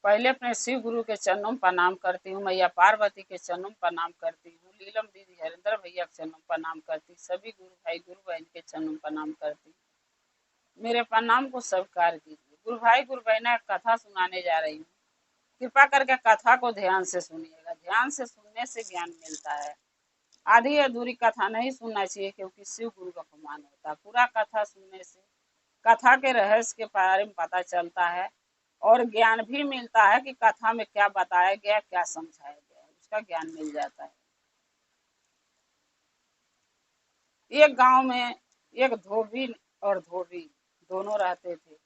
पहले अपने शिव गुरु के चरणों में प्रणाम करती हूँ, मैया पार्वती के चरणों में प्रणाम करती हूँ, लीलम दीदी हरिंदर भैया के चरणों में प्रणाम करती हूँ, सभी गुरु भाई गुरु बहन के चरणों में प्रणाम करती हूँ। मेरे प्रणाम को स्वीकार कीजिए। गुरु भाई गुरु बहना कथा सुनाने जा रही हूँ। कृपा करके कथा को ध्यान से सुनिएगा। ध्यान से सुनने से ज्ञान मिलता है। आधी अधूरी कथा नहीं सुनना चाहिए, क्योंकि शिव गुरु का अपमान होता है। पूरा कथा सुनने से कथा के रहस्य के बारे में पता चलता है और ज्ञान भी मिलता है कि कथा में क्या बताया गया, क्या समझाया गया, उसका ज्ञान मिल जाता है। एक गांव में एक धोबी और धोबी दोनों रहते थे।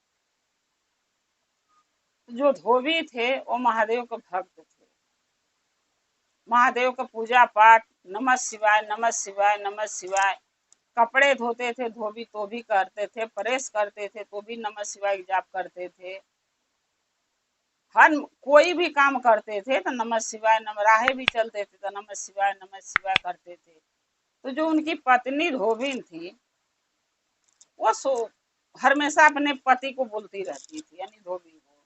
जो धोबी थे वो महादेव के भक्त थे। महादेव का पूजा पाठ, नमः शिवाय नमः शिवाय नमः शिवाय। कपड़े धोते थे धोबी तो भी करते थे, प्रेस करते थे तो भी नमः शिवाय जाप करते थे। हर कोई भी काम करते थे तो नमः शिवाय, नमः राहें भी चलते थे तो नमः शिवाय करते थे। तो जो उनकी पत्नी धोबिन थी, वो हमेशा अपने पति को बोलती रहती थी, यानी धोबी को,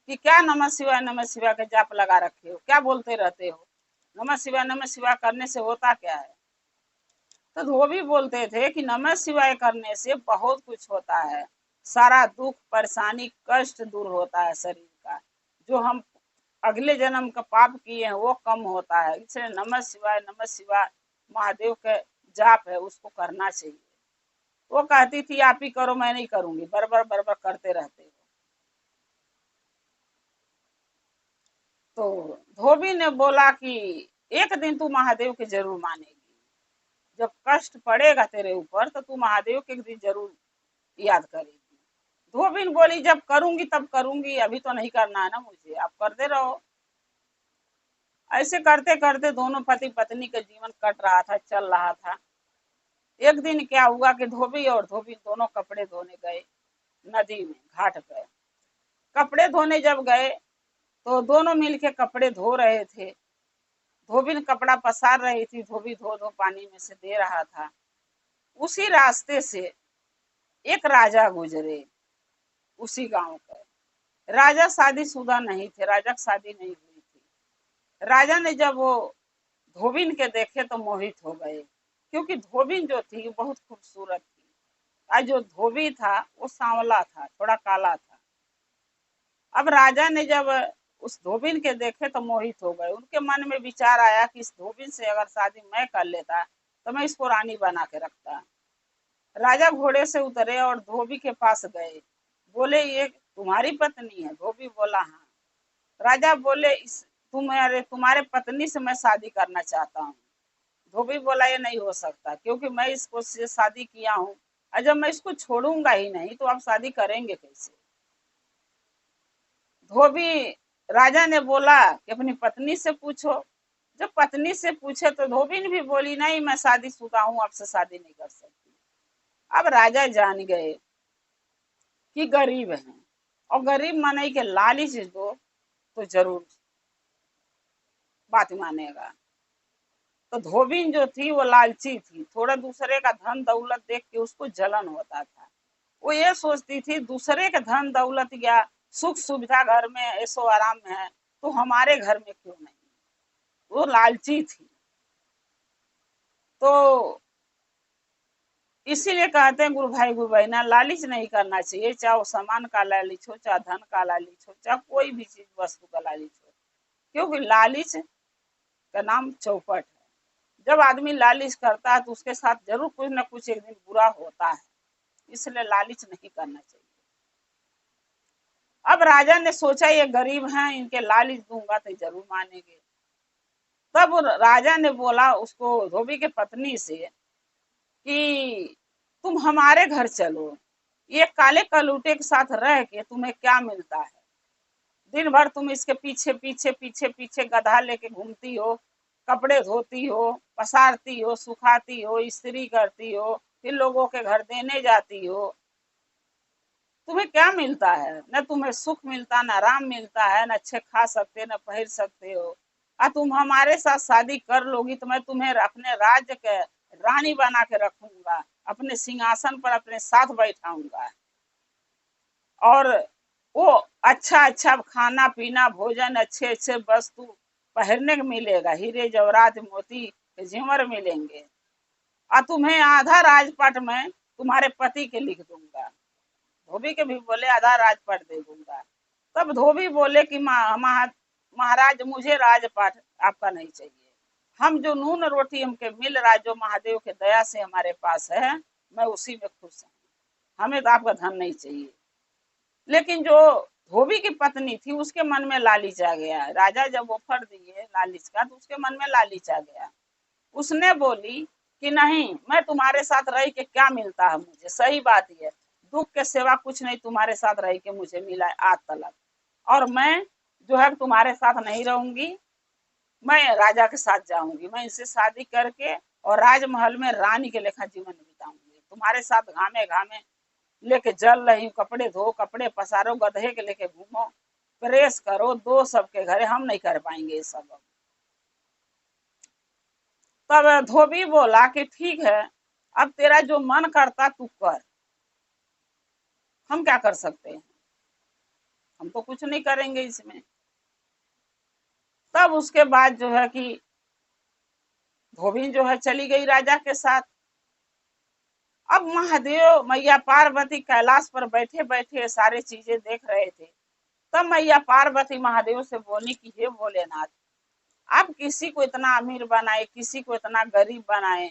कि क्या नमः शिवाय का जाप लगा रखे हो, क्या बोलते रहते हो, नमः शिवाय करने से होता क्या है। तो धोबी बोलते थे कि नमः शिवाय करने से बहुत कुछ होता है। सारा दुख परेशानी कष्ट दूर होता है शरीर का। जो हम अगले जन्म का पाप किए हैं वो कम होता है। इसलिए नमः शिवाय महादेव के जाप है, उसको करना चाहिए। वो कहती थी आप ही करो, मैं नहीं करूंगी, बरबर बरबर करते रहते हो। तो धोबी ने बोला कि एक दिन तू महादेव के जरूर मानेगी। जब कष्ट पड़ेगा तेरे ऊपर तो तू महादेव के एक दिन जरूर याद करेगी। धोबिन बोली जब करूंगी तब करूंगी, अभी तो नहीं करना है ना मुझे, आप करते रहो। ऐसे करते करते दोनों पति पत्नी का जीवन कट रहा था, चल रहा था। एक दिन क्या हुआ कि धोबी और धोबी दोनों कपड़े धोने गए नदी में, घाट पे। कपड़े धोने जब गए तो दोनों मिलके कपड़े धो रहे थे। धोबी कपड़ा पसार रही थी, धोबी धो धो पानी में से दे रहा था। उसी रास्ते से एक राजा गुजरे, उसी गांव के। राजा शादीशुदा नहीं थे, राजा की शादी नहीं हुई थी। राजा ने जब वो धोबिन के देखे तो मोहित हो गए, क्योंकि धोबिन जो थी बहुत खूबसूरत थी। आज जो धोबी था वो सांवला था, थोड़ा काला था। अब राजा ने जब उस धोबिन के देखे तो मोहित हो गए। उनके मन में विचार आया कि इस धोबिन से अगर शादी मैं कर लेता तो मैं इसको रानी बना के रखता। राजा घोड़े से उतरे और धोबी के पास गए। बोले ये तुम्हारी पत्नी है? धोबी बोला हाँ। राजा बोले इस तुम्हारे पत्नी से मैं शादी करना चाहता हूँ। धोबी बोला ये नहीं हो सकता, क्योंकि मैं इसको से शादी किया हूँ और जब मैं इसको छोड़ूंगा ही नहीं तो आप शादी करेंगे कैसे। धोबी राजा ने बोला कि अपनी पत्नी से पूछो। जब पत्नी से पूछे तो धोबी ने भी बोली नहीं, मैं शादीशुदा हूँ, आपसे शादी नहीं कर सकती। अब राजा जान गए कि गरीब है, और गरीब माने के लालच दो तो जरूर बात मानेगा। तो धोबिन जो थी वो लालची थी, थोड़ा दूसरे का धन दौलत देख के उसको जलन होता था। वो ये सोचती थी दूसरे के धन दौलत या सुख सुविधा घर में ऐसो आराम में है तो हमारे घर में क्यों नहीं। वो लालची थी। तो इसीलिए कहते हैं गुरु भाई गुरु बहना, लालच नहीं करना चाहिए, चाहे वो सामान का लालच हो, चाहे धन का लालच हो, चाहे कोई भी चीज वस्तु का लालच हो। क्योंकि लालच का नाम चौपट है। जब आदमी लालच करता है तो उसके साथ जरूर कुछ न कुछ एक दिन बुरा होता है। इसलिए लालच नहीं करना चाहिए। अब राजा ने सोचा ये गरीब हैं, इनके लालच दूंगा तो जरूर मानेंगे। तब राजा ने बोला उसको, धोबी के पत्नी से, कि तुम हमारे घर चलो, ये काले कलूटे के साथ रह के तुम्हें क्या मिलता है। दिन भर तुम इसके पीछे पीछे पीछे पीछे गधा लेके घूमती हो, कपड़े धोती हो, पसारती हो, सुखाती हो, इस्त्री करती हो, फिर लोगों के घर देने जाती हो। तुम्हें क्या मिलता है? न तुम्हें सुख मिलता, न आराम मिलता है, न अच्छे खा सकते न पहन सकते हो। तुम हमारे साथ शादी कर लोगी तो मैं तुम्हें अपने राज्य के रानी बना के रखूंगा, अपने सिंहासन पर अपने साथ बैठाऊंगा। और वो अच्छा अच्छा खाना पीना भोजन अच्छे अच्छे वस्तु पहनने को मिलेगा, हीरे जवाहरात मोती जेवर मिलेंगे। और तुम्हें आधा राजपाट मैं तुम्हारे पति के लिख दूंगा। धोबी के भी बोले आधा राजपाट दे दूंगा। तब धोबी बोले कि महाराज मुझे राजपाट आपका नहीं चाहिए। हम जो नून रोटी हमके मिल रहा है, जो महादेव के दया से हमारे पास है, मैं उसी में खुश हूँ। हमें तो आपका धन नहीं चाहिए। लेकिन जो धोबी की पत्नी थी उसके मन में लालच आ गया। राजा जब ऑफर दिए लालच का तो उसके मन में लालच आ गया। उसने बोली कि नहीं, मैं तुम्हारे साथ रह के क्या मिलता है मुझे, सही बात है, दुख के सिवा कुछ नहीं तुम्हारे साथ रह के मुझे मिला आज तलक। और मैं जो है तुम्हारे साथ नहीं रहूंगी, मैं राजा के साथ जाऊंगी। मैं इनसे शादी करके और राजमहल में रानी के लेखा जीवन बिताऊंगी। तुम्हारे साथ घामे घामे लेके जल रही हूँ, कपड़े धो कपड़े पसारो, गधे के लेके घूमो, प्रेस करो, दो सबके घरे, हम नहीं कर पाएंगे ये सब। तब धोबी बोला कि ठीक है, अब तेरा जो मन करता तू कर, हम क्या कर सकते हैं, हम तो कुछ नहीं करेंगे इसमें। तब उसके बाद जो है कि धोबी जो है चली गई राजा के साथ। अब महादेव मैया पार्वती कैलाश पर बैठे बैठे सारे चीजें देख रहे थे। तब मैया पार्वती महादेव से बोली कि हे भोलेनाथ, आप किसी को इतना अमीर बनाए, किसी को इतना गरीब बनाए।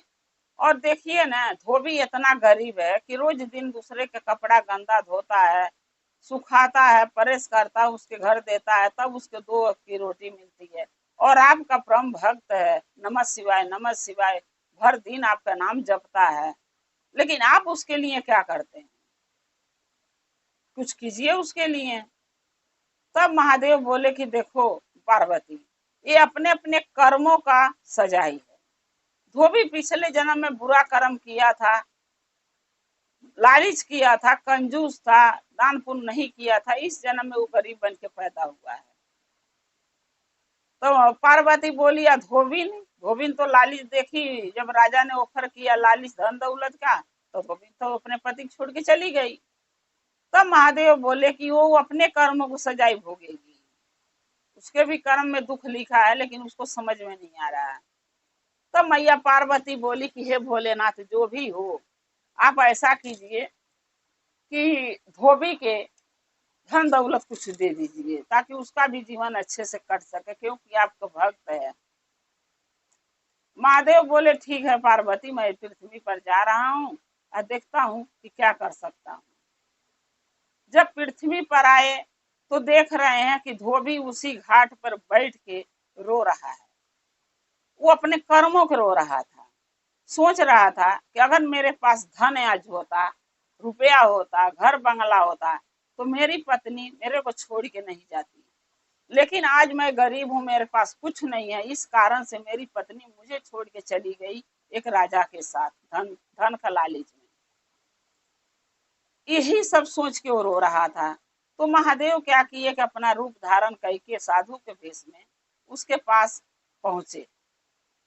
और देखिए ना, धोबी इतना गरीब है कि रोज दिन दूसरे का कपड़ा गंदा धोता है, सुखाता है, प्रेस करता है, उसके घर देता है, तब उसके दो वक्त की रोटी मिलती है। और आपका परम भक्त है, नमः शिवाय नमः शिवाय, भर दिन आपका नाम जपता है। लेकिन आप उसके लिए क्या करते हैं, कुछ कीजिए उसके लिए। तब महादेव बोले कि देखो पार्वती, ये अपने अपने कर्मों का सजाई है। धोबी पिछले जन्म में बुरा कर्म किया था, लालच किया था, कंजूस था, दान पुण्य नहीं किया था, इस जन्म में वो गरीब बन के पैदा हुआ है। तो पार्वती बोली या धोबिन, धोबिन तो लालच देखी, जब राजा ने ऑफर किया लालच धन दौलत का, तो धोबिन तो अपने पति को छोड़ के चली गई। तब महादेव बोले कि वो अपने कर्मों को सजाई भोगेगी, उसके भी कर्म में दुख लिखा है, लेकिन उसको समझ में नहीं आ रहा है। तब मैया पार्वती बोली कि हे भोलेनाथ, जो भी हो आप ऐसा कीजिए कि धोबी के धन दौलत कुछ दे दीजिए, ताकि उसका भी जीवन अच्छे से कट सके, क्योंकि आपका भक्त है। महादेव बोले ठीक है पार्वती, मैं पृथ्वी पर जा रहा हूँ और देखता हूँ कि क्या कर सकता हूँ। जब पृथ्वी पर आए तो देख रहे हैं कि धोबी उसी घाट पर बैठ के रो रहा है। वो अपने कर्मों को रो रहा था, सोच रहा था कि अगर मेरे पास धन आज होता, रुपया होता, घर बंगला होता, तो मेरी पत्नी मेरे को छोड़ के नहीं जाती। लेकिन आज मैं गरीब हूँ, मेरे पास कुछ नहीं है, इस कारण से मेरी पत्नी मुझे छोड़ के चली गई एक राजा के साथ, धन धन का लालच में। यही सब सोच के वो रो रहा था। तो महादेव क्या किए कि अपना रूप धारण करके साधु के भेष में उसके पास पहुंचे,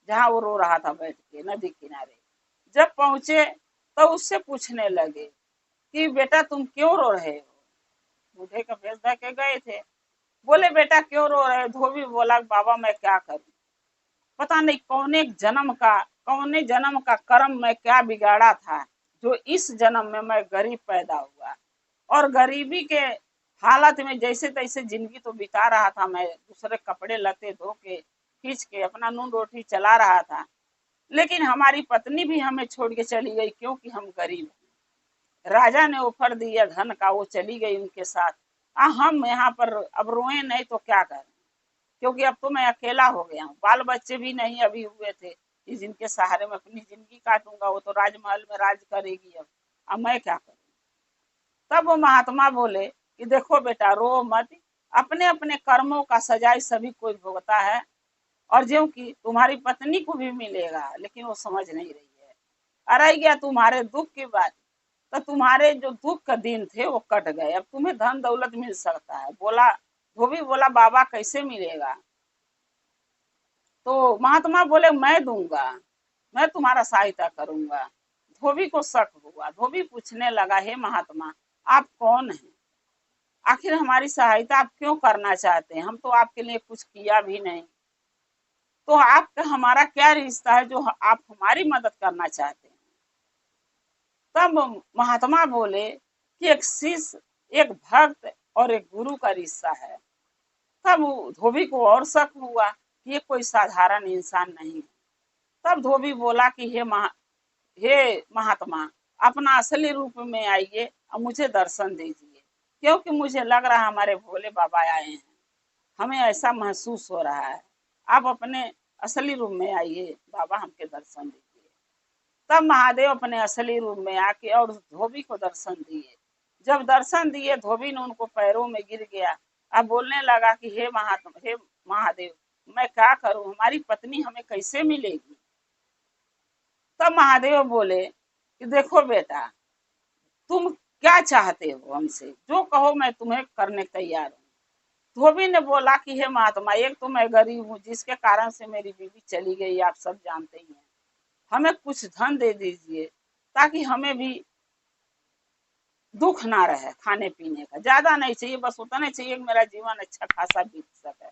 जहां वो रो रहा था बैठ के नदी किनारे। जब पहुंचे तो उससे पूछने लगे कि बेटा तुम क्यों रो रहे हो। बूढ़े का भेष धर के गए थे। बोले बेटा क्यों रो रहे हो। धोबी बोला बाबा मैं क्या करूं, पता नहीं कौने जन्म का कर्म मैं क्या बिगाड़ा था, जो इस जन्म में मैं गरीब पैदा हुआ। और गरीबी के हालत में जैसे तैसे जिंदगी तो बिता रहा था, मैं दूसरे कपड़े लते धो के खींच के अपना नून रोटी चला रहा था। लेकिन हमारी पत्नी भी हमें छोड़ के चली गई, क्योंकि हम गरीब हैं। राजा ने ऑफर दिया धन का, वो चली गई उनके साथ। हम यहाँ पर अब रोए नहीं तो क्या करें, क्योंकि अब तो मैं अकेला हो गया हूँ, बाल बच्चे भी नहीं अभी हुए थे कि जिनके सहारे में अपनी जिंदगी काटूंगा। वो तो राजमहल में राज करेगी, अब मैं क्या करूँ। तब वो महात्मा बोले कि देखो बेटा रो मत, अपने अपने कर्मों का सजाई सभी कोई भुगता है, और जो कि तुम्हारी पत्नी को भी मिलेगा, लेकिन वो समझ नहीं रही है। अरे गया तुम्हारे दुख की बात, तो तुम्हारे जो दुख का दिन थे वो कट गए, अब तुम्हें धन दौलत मिल सकता है। बोला धोबी बोला बाबा कैसे मिलेगा। तो महात्मा बोले मैं दूंगा, मैं तुम्हारा सहायता करूंगा। धोबी को शक हुआ, धोबी पूछने लगा हे महात्मा आप कौन हैं। आखिर हमारी सहायता आप क्यों करना चाहते हैं? हम तो आपके लिए कुछ किया भी नहीं। तो आपका हमारा क्या रिश्ता है जो आप हमारी मदद करना चाहते हैं? तब महात्मा बोले कि एक शिष्य, एक भक्त और एक गुरु का रिश्ता है। तब धोबी को और शक हुआ कि ये कोई साधारण इंसान नहीं है। तब धोबी बोला कि हे महात्मा, अपना असली रूप में आइए और मुझे दर्शन दीजिए, क्योंकि मुझे लग रहा है हमारे भोले बाबा आए हैं। हमें ऐसा महसूस हो रहा है। आप अपने असली रूप में आइए बाबा, हमके दर्शन दीजिए। तब महादेव अपने असली रूप में आके और उस धोबी को दर्शन दिए। जब दर्शन दिए, धोबी ने उनको पैरों में गिर गया। अब बोलने लगा कि हे महात्मा, हे महादेव, मैं क्या करूं, हमारी पत्नी हमें कैसे मिलेगी? तब महादेव बोले कि देखो बेटा, तुम क्या चाहते हो हमसे, जो कहो मैं तुम्हें करने तैयार हूँ। धोबी ने बोला कि हे महात्मा, एक तो मैं गरीब हूँ, जिसके कारण से मेरी बीवी चली गई, आप सब जानते ही हैं। हमें कुछ धन दे दीजिए ताकि हमें भी दुख ना रहे, खाने पीने का ज्यादा नहीं चाहिए, बस उतना चाहिए कि मेरा जीवन अच्छा खासा बीत सके।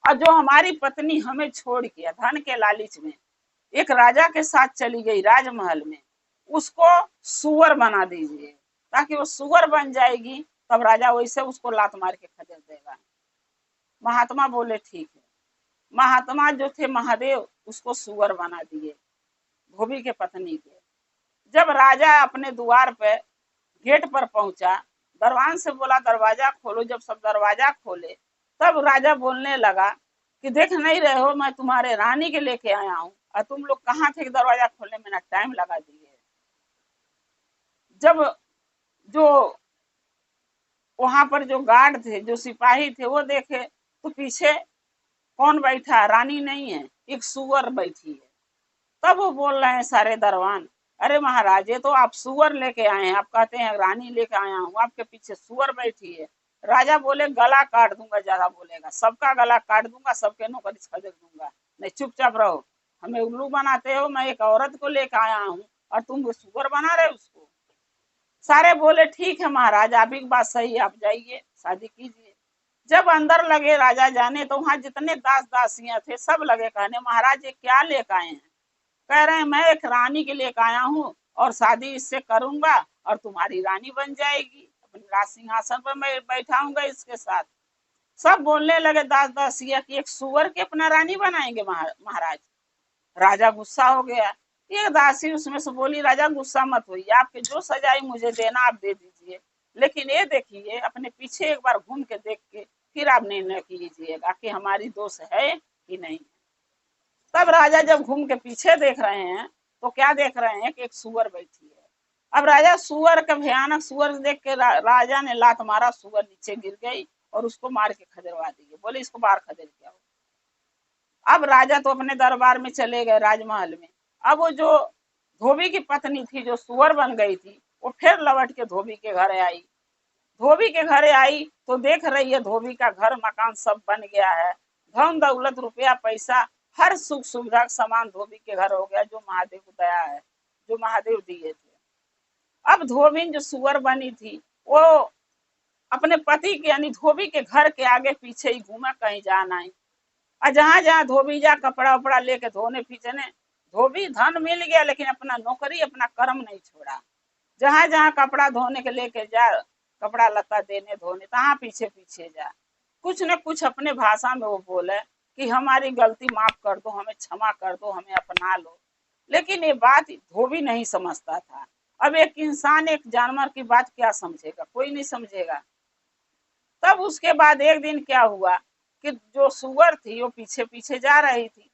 और जो हमारी पत्नी हमें छोड़ के धन के लालच में एक राजा के साथ चली गई राजमहल में, उसको सुअर बना दीजिए, ताकि वो सुअर बन जाएगी, तब राजा वैसे उसको लात मार के खदेड़ देगा। महात्मा बोले ठीक है। महात्मा जो थे महादेव, उसको सुअर बना दिए धोबी के पत्नी के। जब राजा अपने द्वार पे गेट पर पहुंचा, दरवान से बोला दरवाजा खोलो। जब सब दरवाजा खोले, तब राजा बोलने लगा कि देख नहीं रहे हो, मैं तुम्हारे रानी के लेके आया हूँ, और तुम लोग कहाँ थे कि दरवाजा खोलने में ना टाइम लगा दिए। जब जो वहां पर जो गार्ड थे, जो सिपाही थे, वो देखे तो पीछे कौन बैठा? रानी नहीं है, एक सुअर बैठी है। तब वो बोल रहे हैं सारे दरबान, अरे महाराज, ये तो आप सुअर लेके आए हैं, आप कहते हैं रानी लेके आया हूँ, आपके पीछे सुअर बैठी है। राजा बोले गला काट दूंगा, ज्यादा बोलेगा सबका गला काट दूंगा, सबके नौकरी खदेड़ दूंगा। नहीं, चुपचाप रहो, हमें उल्लू बनाते हो। मैं एक औरत को लेकर आया हूँ और तुम सुअर बना रहे हो उसको। सारे बोले ठीक है महाराज, आप की बात सही है, आप जाइए शादी कीजिए। जब अंदर लगे राजा जाने, तो वहां जितने दास दासियां थे सब लगे कहने, महाराज ये क्या लेकर आए हैं? कह रहे हैं मैं एक रानी के लिए आया हूँ और शादी इससे करूंगा और तुम्हारी रानी बन जाएगी, अपने राज सिंहासन पर मैं बैठाऊंगा इसके साथ। सब बोलने लगे दास दासिया कि एक सुअर के अपना रानी बनाएंगे महाराज। राजा गुस्सा हो गया। एक दासी उसमें से बोली, राजा गुस्सा मत होइए, आपके जो सजाई मुझे देना आप दे दीजिए, लेकिन ये देखिए अपने पीछे एक बार घूम के देख के फिर आप निर्णय कीजिएगा कि हमारी दोष है कि नहीं। तब राजा जब घूम के पीछे देख रहे हैं, तो क्या देख रहे हैं कि एक सुअर बैठी है। अब राजा सुअर का भयानक सुअर देख के राजा ने लात मारा, सुअर नीचे गिर गई और उसको मार के खदेड़वा दिए। बोले इसको बाहर खदेड़ के आओ। अब राजा तो अपने दरबार में चले गए राजमहल में। अब वो जो धोबी की पत्नी थी, जो सुअर बन गई थी, वो फिर लौट के धोबी के घर आई। धोबी के घर आई तो देख रही है धोबी का घर मकान सब बन गया है, धन दौलत रुपया पैसा हर सुख सुविधा सामान धोबी के घर हो गया, जो महादेव को दया है, जो महादेव दिए थे। अब धोबी जो सुअर बनी थी, वो अपने पति के यानी धोबी के घर के आगे पीछे ही घूमा, कहीं जाना है। और जहां जहां धोबी जा कपड़ा उपड़ा लेके धोने पीछने, धोबी धन मिल गया लेकिन अपना नौकरी अपना कर्म नहीं छोड़ा। जहां जहां कपड़ा धोने के लेके जा, कपड़ा लत्ता देने धोने, तहां पीछे पीछे जा, कुछ न कुछ अपने भाषा में वो बोले कि हमारी गलती माफ कर दो, हमें क्षमा कर दो, हमें अपना लो। लेकिन ये बात धोबी नहीं समझता था। अब एक इंसान एक जानवर की बात क्या समझेगा? कोई नहीं समझेगा। तब उसके बाद एक दिन क्या हुआ कि जो सुअर थी वो पीछे पीछे जा रही थी,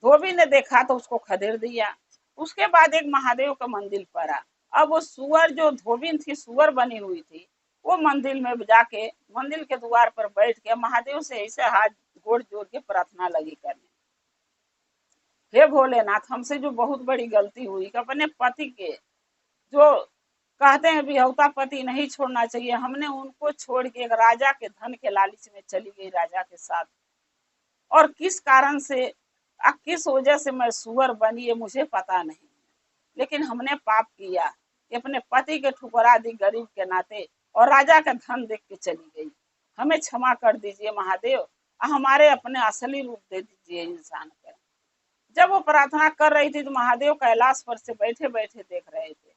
धोबी ने देखा तो उसको खदेड़ दिया। उसके बाद एक महादेव का मंदिर पड़ा। अब वो सुअर जो धोबी थी, सुअर बनी हुई थी, वो मंदिर में जाके मंदिर के द्वार पर बैठ के महादेव से ऐसे हाथ गोड़ जोड़ के प्रार्थना लगी करने, हे भोलेनाथ, हमसे जो बहुत बड़ी गलती हुई कि अपने पति के, जो कहते हैं विहौता पति नहीं छोड़ना चाहिए, हमने उनको छोड़ के एक राजा के धन के लालच में चली गई राजा के साथ। और किस कारण से, किस वजह से मैं सुअर बनी है मुझे पता नहीं, लेकिन हमने पाप किया कि अपने पति के ठुकरा दी गरीब के नाते, और राजा का धन देख के चली गई। हमें क्षमा कर दीजिए महादेव, हमारे अपने असली रूप दे दीजिए इंसान का। जब वो प्रार्थना कर रही थी तो महादेव कैलाश पर से बैठे बैठे देख रहे थे।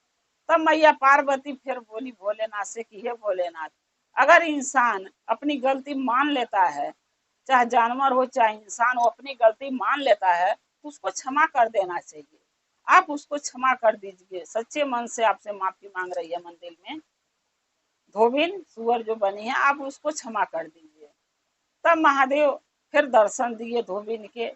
तब मैया पार्वती फिर बोली भोलेनाथ से कि हे भोलेनाथ, अगर इंसान अपनी गलती मान लेता है, चाहे जानवर हो चाहे इंसान हो, अपनी गलती मान लेता है तो उसको क्षमा कर देना चाहिए। आप उसको क्षमा कर दीजिए। सच्चे मन से आपसे माफी मांग रही है मंदिर में धोबिन सुअर जो बनी है, आप उसको क्षमा कर दीजिए। तब महादेव फिर दर्शन दिए धोबिन के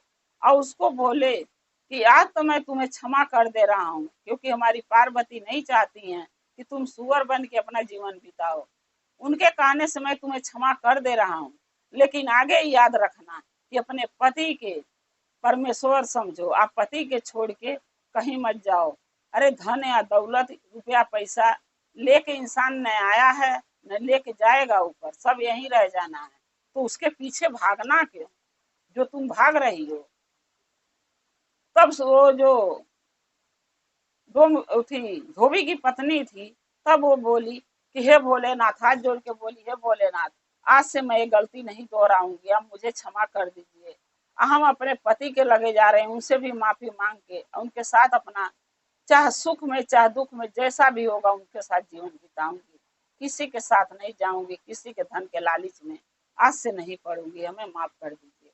और उसको बोले कि आज तो मैं तुम्हें क्षमा कर दे रहा हूँ, क्योंकि हमारी पार्वती नहीं चाहती हैं कि तुम सुअर बन के अपना जीवन बिताओ। उनके कहने से मैं तुम्हें क्षमा कर दे रहा हूँ, लेकिन आगे याद रखना कि अपने पति के परमेश्वर समझो, आप पति के छोड़ के कहीं मत जाओ। अरे धन या दौलत रुपया पैसा लेके इंसान न आया है न लेके जाएगा, ऊपर सब यहीं रह जाना है, तो उसके पीछे भागना क्यों जो तुम भाग रही हो। तब वो जो दो थी धोबी की पत्नी थी, तब वो बोली कि हे भोलेनाथ, हाथ जोड़ के बोली हे भोलेनाथ, आज से मैं ये गलती नहीं दोहराऊंगी, आप मुझे क्षमा कर दीजिए। हम अपने पति के लगे जा रहे हैं, उनसे भी माफी मांग के उनके साथ अपना चाहे सुख में चाहे दुख में जैसा भी होगा उनके साथ जीवन बिताऊंगी। किसी के साथ नहीं जाऊंगी, किसी के धन के लालच में आज से नहीं पड़ूंगी, हमें माफ कर दीजिए।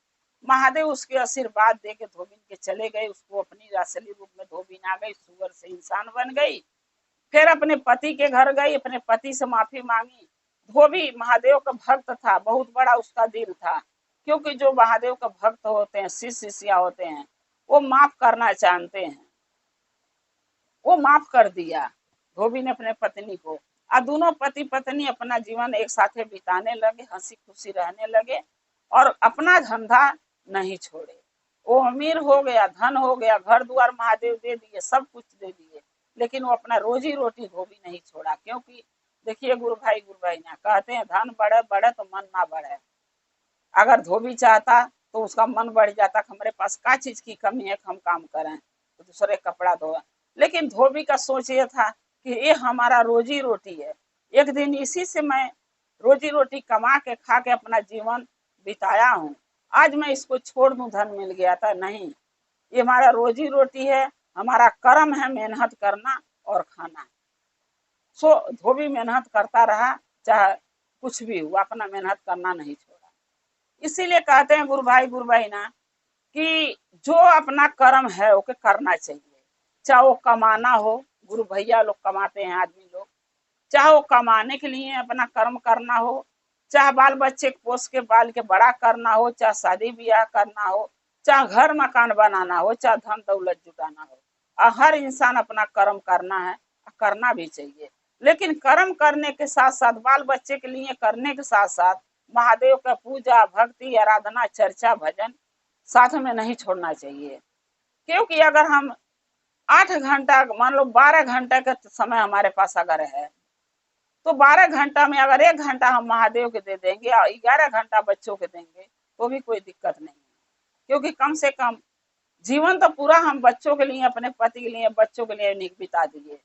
महादेव उसके आशीर्वाद दे के धोबिन के चले गए। उसको अपनी असली रूप में धोबिन आ गई, सुअर से इंसान बन गई। फिर अपने पति के घर गई, अपने पति से माफी मांगी। धोबी महादेव का भक्त था, बहुत बड़ा उसका दिल था, क्योंकि जो महादेव का भक्त होते हैं, शिष्य शिष्या होते हैं, वो माफ करना जानते हैं। वो माफ कर दिया धोबी ने अपने पत्नी को, और दोनों पति पत्नी अपना जीवन एक साथ बिताने लगे, हंसी खुशी रहने लगे और अपना धंधा नहीं छोड़े। वो अमीर हो गया, धन हो गया, घर द्वार महादेव दे दिए, सब कुछ दे दिए, लेकिन वो अपना रोजी रोटी धोबी नहीं छोड़ा। क्योंकि देखिए गुरु भाई ना कहते हैं धन बढ़े बढ़े तो मन ना बढ़े। अगर धोबी चाहता तो उसका मन बढ़ जाता, हमारे पास क्या चीज की कमी है, हम काम करें तो दूसरे कपड़ा धोए। लेकिन धोबी का सोच ये था कि ये हमारा रोजी रोटी है, एक दिन इसी से मैं रोजी रोटी कमा के खा के अपना जीवन बिताया हूँ, आज मैं इसको छोड़ दूं, धन मिल गया था, नहीं, ये हमारा रोजी रोटी है, हमारा कर्म है मेहनत करना और खाना। सो धोबी मेहनत करता रहा, चाहे कुछ भी हुआ, अपना मेहनत करना नहीं छोड़ा। इसीलिए कहते हैं गुरु भाई ना कि जो अपना कर्म है वो करना चाहिए, चाहे वो कमाना हो, गुरु भैया लोग कमाते हैं आदमी लोग, चाहे वो कमाने के लिए अपना कर्म करना हो, चाहे बाल बच्चे पोस के बाल के बड़ा करना हो, चाहे शादी ब्याह करना हो, चाहे घर मकान बनाना हो, चाहे धन दौलत जुटाना हो, हर इंसान अपना कर्म करना है, करना भी चाहिए। लेकिन कर्म करने के साथ साथ बाल बच्चे के लिए करने के साथ साथ महादेव का पूजा भक्ति आराधना चर्चा भजन साथ में नहीं छोड़ना चाहिए। क्योंकि अगर हम 8 घंटा मान लो 12 घंटा का समय हमारे पास अगर है, तो 12 घंटा में अगर 1 घंटा हम महादेव के दे देंगे और 11 घंटा बच्चों के देंगे तो भी कोई दिक्कत नहीं है। क्योंकि कम से कम जीवन तो पूरा हम बच्चों के लिए, अपने पति के लिए, बच्चों के लिए नहीं बिता दिए,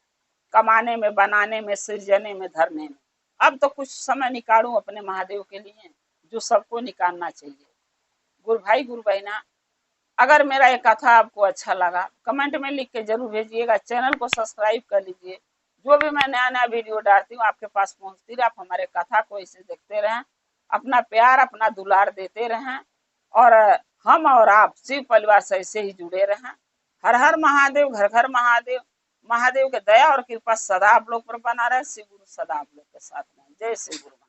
कमाने में, बनाने में, सृजने में, धरने में। अब तो कुछ समय निकालूं अपने महादेव के लिए, जो सबको निकालना चाहिए। गुरु बहना, अगर मेरा ये कथा आपको अच्छा लगा कमेंट में लिख के जरूर भेजिएगा। चैनल को सब्सक्राइब कर लीजिए, जो भी मैं नया नया वीडियो डालती हूँ आपके पास पहुंचती रहे। आप हमारे कथा को इसे देखते रहें, अपना प्यार अपना दुलार देते रहें, और हम और आप शिव परिवार से ऐसे ही जुड़े रहें। हर हर महादेव, घर घर महादेव। महादेव के दया और कृपा सदा आप लोग पर बना रहे। शिव गुरु सदा आप लोग के साथ रहें। जय श्री गुरु।